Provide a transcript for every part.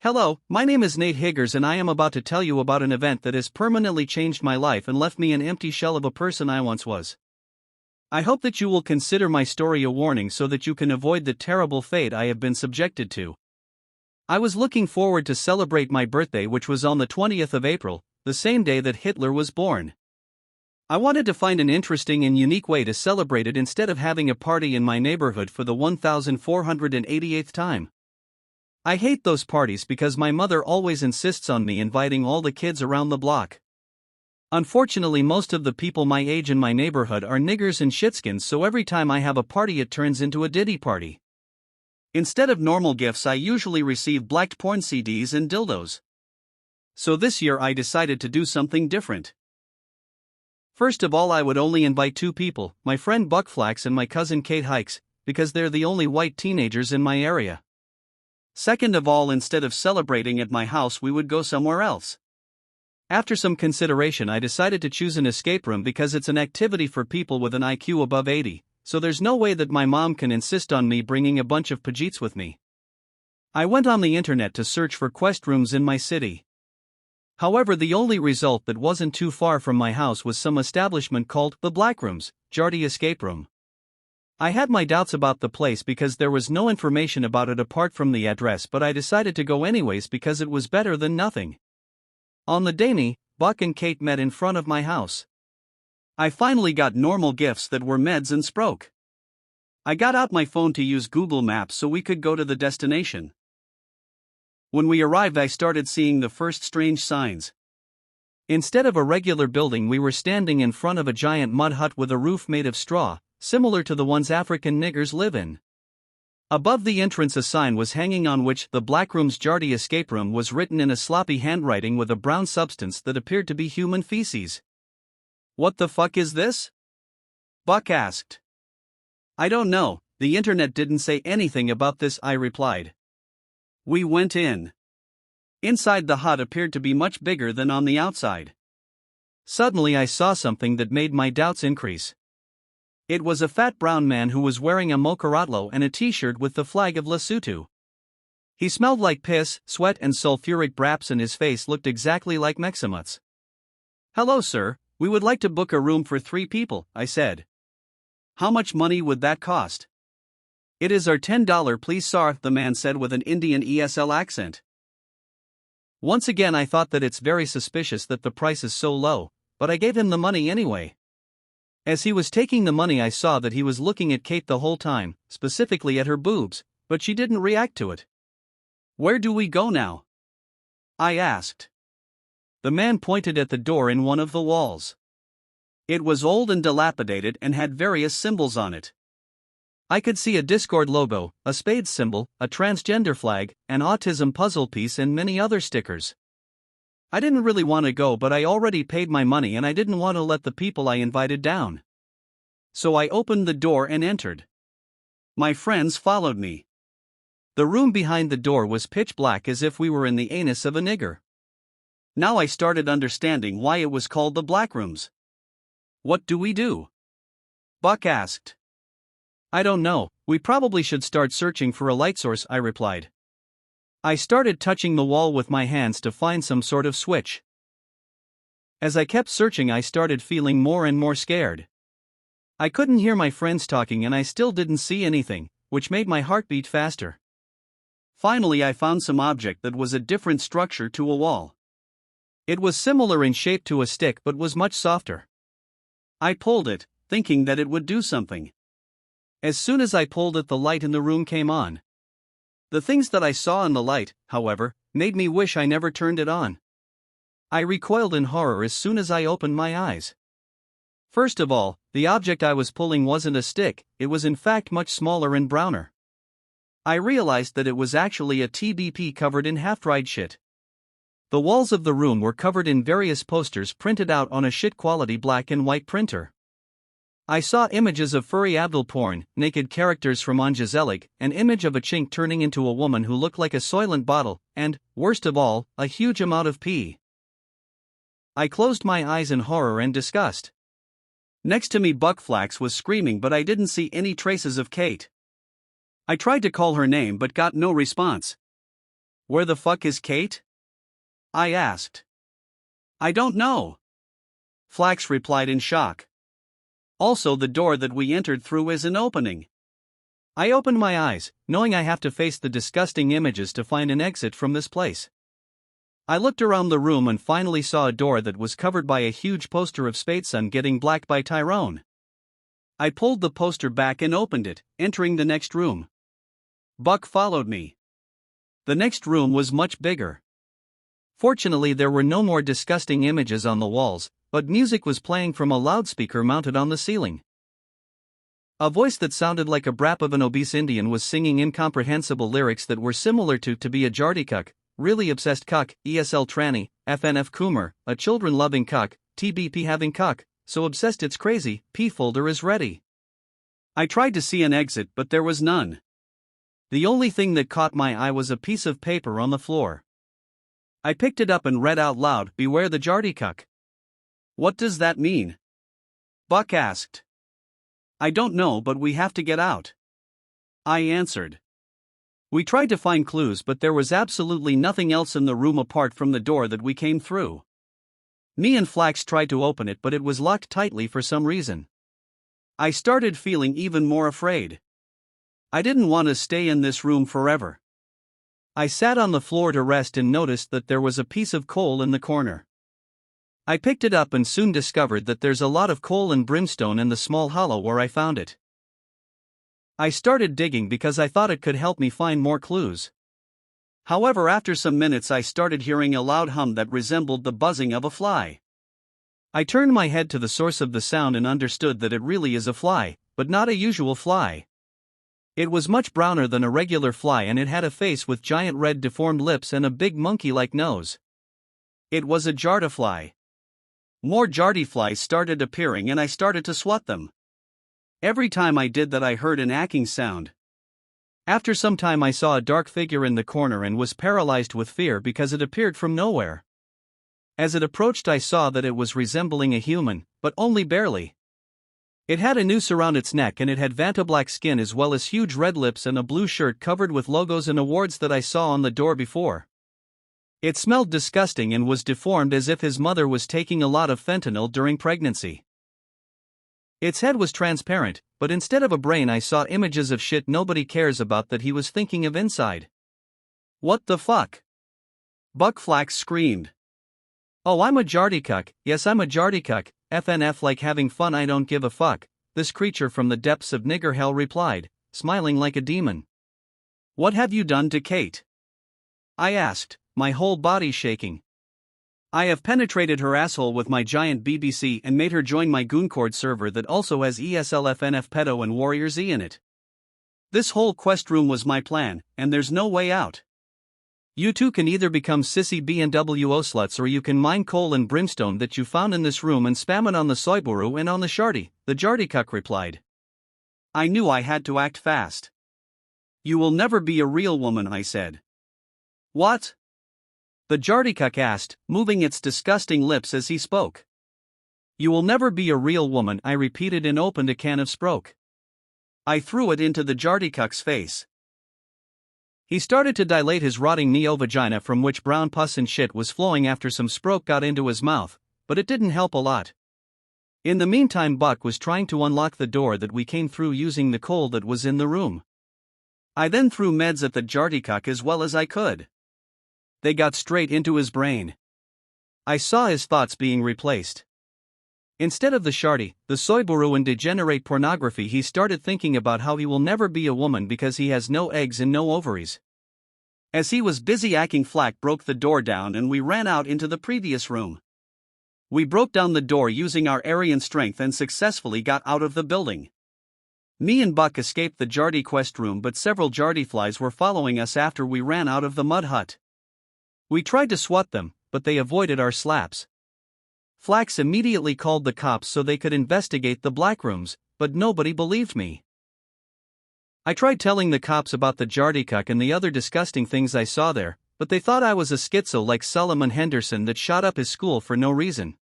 Hello, my name is Nate Higgers and I am about to tell you about an event that has permanently changed my life and left me an empty shell of a person I once was. I hope that you will consider my story a warning so that you can avoid the terrible fate I have been subjected to. I was looking forward to celebrate my birthday, which was on the 20th of April, the same day that Hitler was born. I wanted to find an interesting and unique way to celebrate it instead of having a party in my neighborhood for the 1488th time. I hate those parties because my mother always insists on me inviting all the kids around the block. Unfortunately, most of the people my age in my neighborhood are niggers and shitskins, so every time I have a party it turns into a ditty party. Instead of normal gifts, I usually receive blacked porn CDs and dildos. So this year I decided to do something different. First of all, I would only invite two people, my friend Buckflax and my cousin Kate Hikes, because they're the only white teenagers in my area. Second of all, instead of celebrating at my house, we would go somewhere else. After some consideration, I decided to choose an escape room because it's an activity for people with an IQ above 80, so there's no way that my mom can insist on me bringing a bunch of Pajeets with me. I went on the internet to search for quest rooms in my city. However, the only result that wasn't too far from my house was some establishment called the Black Rooms, Jarty Escape Room. I had my doubts about the place because there was no information about it apart from the address, but I decided to go anyways because it was better than nothing. On the day me, Buck and Kate met in front of my house. I finally got normal gifts that were meds and Sproke. I got out my phone to use Google Maps so we could go to the destination. When we arrived, I started seeing the first strange signs. Instead of a regular building, we were standing in front of a giant mud hut with a roof made of straw, similar to the ones African niggers live in. Above the entrance, a sign was hanging on which the Black Room's Jarty Escape Room was written in a sloppy handwriting with a brown substance that appeared to be human feces. "What the fuck is this?" Buck asked. "I don't know, the internet didn't say anything about this," I replied. We went in. Inside, the hut appeared to be much bigger than on the outside. Suddenly I saw something that made my doubts increase. It was a fat brown man who was wearing a mocaratlo and a t-shirt with the flag of Lesotho. He smelled like piss, sweat and sulfuric braps, and his face looked exactly like Meximut's. "Hello sir, we would like to book a room for 3 people, I said. "How much money would that cost?" "It is our $10, please sir," the man said with an Indian ESL accent. Once again I thought that it's very suspicious that the price is so low, but I gave him the money anyway. As he was taking the money, I saw that he was looking at Kate the whole time, specifically at her boobs, but she didn't react to it. "Where do we go now?" I asked. The man pointed at the door in one of the walls. It was old and dilapidated and had various symbols on it. I could see a Discord logo, a spade symbol, a transgender flag, an autism puzzle piece, and many other stickers. I didn't really want to go, but I already paid my money and I didn't want to let the people I invited down. So I opened the door and entered. My friends followed me. The room behind the door was pitch black, as if we were in the anus of a nigger. Now I started understanding why it was called the Black Rooms. "What do we do?" Buck asked. "I don't know, we probably should start searching for a light source," I replied. I started touching the wall with my hands to find some sort of switch. As I kept searching, I started feeling more and more scared. I couldn't hear my friends talking and I still didn't see anything, which made my heart beat faster. Finally, I found some object that was a different structure to a wall. It was similar in shape to a stick but was much softer. I pulled it, thinking that it would do something. As soon as I pulled it, the light in the room came on. The things that I saw in the light, however, made me wish I never turned it on. I recoiled in horror as soon as I opened my eyes. First of all, the object I was pulling wasn't a stick, it was in fact much smaller and browner. I realized that it was actually a TBP covered in half-dried shit. The walls of the room were covered in various posters printed out on a shit-quality black and white printer. I saw images of furry Abdul porn, naked characters from Angelic, an image of a chink turning into a woman who looked like a Soylent bottle, and, worst of all, a huge amount of pee. I closed my eyes in horror and disgust. Next to me, Buckflax was screaming, but I didn't see any traces of Kate. I tried to call her name but got no response. Where the fuck is Kate? I asked. I don't know. Flax replied in shock. Also, the door that we entered through is an opening. I opened my eyes, knowing I have to face the disgusting images to find an exit from this place. I looked around the room and finally saw a door that was covered by a huge poster of Spadeson Getting Black by Tyrone. I pulled the poster back and opened it, entering the next room. Buck followed me. The next room was much bigger. Fortunately, there were no more disgusting images on the walls, but music was playing from a loudspeaker mounted on the ceiling. A voice that sounded like a brap of an obese Indian was singing incomprehensible lyrics that were similar to be a jarty cuck, really obsessed cuck, ESL tranny, FNF coomer, a children-loving cuck, TBP having cuck, so obsessed it's crazy, P folder is ready. I tried to see an exit but there was none. The only thing that caught my eye was a piece of paper on the floor. I picked it up and read out loud, "Beware the jarty cuck." What does that mean? Buck asked. I don't know, but we have to get out. I answered. We tried to find clues, but there was absolutely nothing else in the room apart from the door that we came through. Me and Flax tried to open it, but it was locked tightly for some reason. I started feeling even more afraid. I didn't want to stay in this room forever. I sat on the floor to rest and noticed that there was a piece of coal in the corner. I picked it up and soon discovered that there's a lot of coal and brimstone in the small hollow where I found it. I started digging because I thought it could help me find more clues. However, after some minutes I started hearing a loud hum that resembled the buzzing of a fly. I turned my head to the source of the sound and understood that it really is a fly, but not a usual fly. It was much browner than a regular fly and it had a face with giant red deformed lips and a big monkey-like nose. It was a jartyfly. More jartyflies started appearing and I started to swat them. Every time I did that I heard an acking sound. After some time I saw a dark figure in the corner and was paralyzed with fear because it appeared from nowhere. As it approached I saw that it was resembling a human, but only barely. It had a noose around its neck and it had vantablack skin as well as huge red lips and a blue shirt covered with logos and awards that I saw on the door before. It smelled disgusting and was deformed as if his mother was taking a lot of fentanyl during pregnancy. Its head was transparent, but instead of a brain I saw images of shit nobody cares about that he was thinking of inside. What the fuck? Buck Flax screamed. Oh, I'm a jarty cuck, yes I'm a jarty cuck, FNF like having fun I don't give a fuck, this creature from the depths of nigger hell replied, smiling like a demon. What have you done to Kate? I asked, my whole body shaking. I have penetrated her asshole with my giant BBC and made her join my Gooncord server that also has ESLFNF Pedo and Warrior Z in it. This whole quest room was my plan, and there's no way out. You two can either become sissy B&WO sluts or you can mine coal and brimstone that you found in this room and spam it on the soyburu and on the sharty, the jarty cuck replied. I knew I had to act fast. You will never be a real woman, I said. What? The jarty cuck asked, moving its disgusting lips as he spoke. You will never be a real woman, I repeated and opened a can of Sproke. I threw it into the jarty cuck's face. He started to dilate his rotting neo-vagina from which brown pus and shit was flowing after some Sproke got into his mouth, but it didn't help a lot. In the meantime Buck was trying to unlock the door that we came through using the coal that was in the room. I then threw meds at the jarty cuck as well as I could. They got straight into his brain. I saw his thoughts being replaced. Instead of the sharty, the soyburu and degenerate pornography, he started thinking about how he will never be a woman because he has no eggs and no ovaries. As he was busy acting, Flack broke the door down and we ran out into the previous room. We broke down the door using our Aryan strength and successfully got out of the building. Me and Buck escaped the jarty quest room, but several jarty flies were following us after we ran out of the mud hut. We tried to swat them, but they avoided our slaps. Flax immediately called the cops so they could investigate the black rooms, but nobody believed me. I tried telling the cops about the jarty cuck and the other disgusting things I saw there, but they thought I was a schizo like Solomon Henderson that shot up his school for no reason.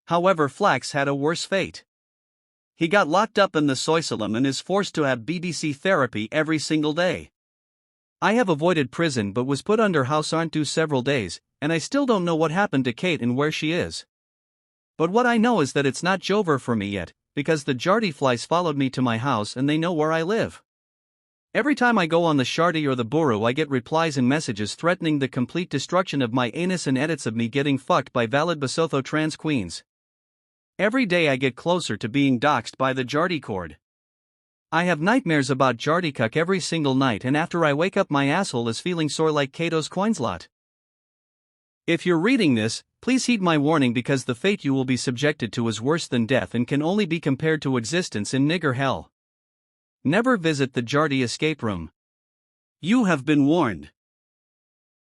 However, Flax had a worse fate. He got locked up in the soy salon and is forced to have BBC therapy every single day. I have avoided prison but was put under house arrest several days, and I still don't know what happened to Kate and where she is. But what I know is that it's not over for me yet, because the jarty flies followed me to my house and they know where I live. Every time I go on the jarty or the buru I get replies and messages threatening the complete destruction of my anus and edits of me getting fucked by valid Basotho trans queens. Every day I get closer to being doxxed by the jarty cord. I have nightmares about jarty cuck every single night, and after I wake up my asshole is feeling sore like Kato's coinslot. If you're reading this, please heed my warning, because the fate you will be subjected to is worse than death and can only be compared to existence in nigger hell. Never visit the jarty escape room. You have been warned.